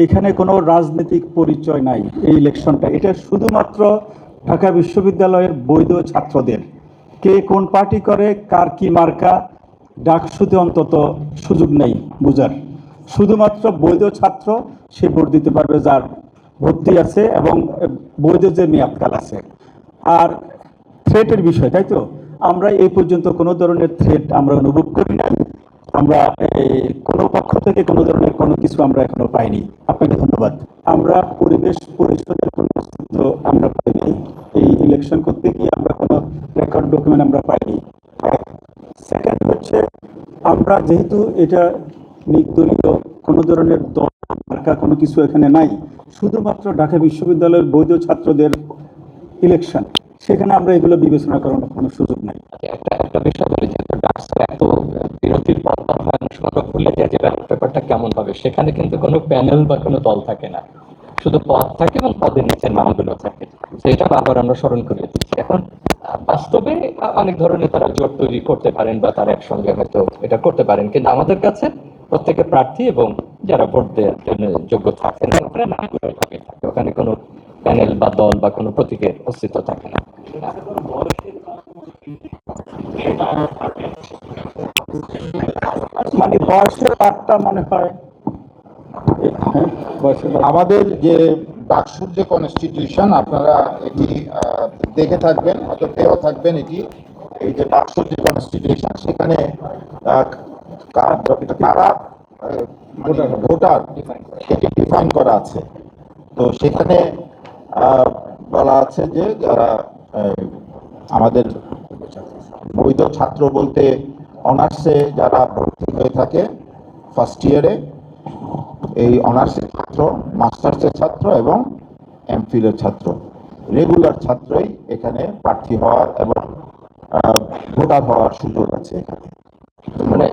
এখানে কোনো রাজনৈতিক পরিচয় নাই। এই ইলেকশনটা এটা শুধুমাত্র ঢাকা বিশ্ববিদ্যালয়ের বৈধ ছাত্রদের, কে কোন পার্টি করে, কার কি মার্কা, ডাকসুতে অন্তত সুযোগ নেই বুঝার। শুধুমাত্র বৈধ ছাত্র সে ভোট দিতে পারবে যার ভর্তি আছে এবং বৈধ যে মেয়াদকাল আছে। আর থ্রেটের বিষয়, তাই তো, আমরা এই পর্যন্ত কোনো ধরনের থ্রেট আমরা অনুভব করি না। আমরা কোনো পক্ষ থেকে কোনো ধরনের কোনো কিছু আমরা এখনো পাইনি। আপনাকে ধন্যবাদ। আমরা পরিবেশ পরিষদের কোনো অস্তিত্ব আমরা পাইনি। এই ইলেকশন করতে গিয়ে আমরা কোনো রেকর্ড ডকুমেন্ট আমরা পাইনি। সেকেন্ড হচ্ছে, আমরা যেহেতু এটা নির্দলীয় কোনো ধরনের দল মার্কা কোনো কিছু এখানে নাই, শুধুমাত্র ঢাকা বিশ্ববিদ্যালয়ের বৈধ ছাত্রদের ইলেকশন, সেখানে আমরা এগুলো বিবেচনা করার কোনো সুযোগ নাই। একটা বিষয় বলি, যেহেতু ডাকসুর এত বিরতির পর আমরা ভুলে যাই যে ব্যালট পেপারটা কেমন হবে। সেখানে কিন্তু কোনো প্যানেল বা কোনো দল থাকে না, শুধু পদ থাকে এবং পদের নিচের নামগুলো থাকে। সেটা আবার আমরা স্মরণ করে দিচ্ছি। এখন বাস্তবে অনেক ধরনের তারা জোট তৈরি করতে পারেন বা তারা একসঙ্গে হয়তো এটা করতে পারেন, কিন্তু আমাদের কাছে প্রত্যেকে প্রার্থী এবং যারা ভোট দেওয়ার জন্য যোগ্য থাকেন ওখানে নামগুলো থাকে, ওখানে কোনো প্যানেল বা দল বা কোনো প্রতীকের অস্তিত্ব থাকে না। মানে বয়সের পাঠটা মনে হয় আমাদের যে ডাকসুর যে কনস্টিটিউশন, আপনারা এটি দেখে থাকবেন, হয়তো পেয়েও থাকবেন। এটি এই যে ডাকসুর যে কনস্টিটিউশন, সেখানে কারা ভোটার এটি ডিফাইন করা আছে। তো সেখানে বলা আছে যে যারা আমাদের বৈধ ছাত্র বলতে অনার্সে যারা ভর্তি হয়ে থাকে ফার্স্ট ইয়ারে, এই অনার্সের ছাত্র, মাস্টার্সের ছাত্র এবং এমফিলের ছাত্র, রেগুলার ছাত্রই এখানে প্রার্থী হওয়ার এবং ভোটার হওয়ার সুযোগ আছে এখানে। মানে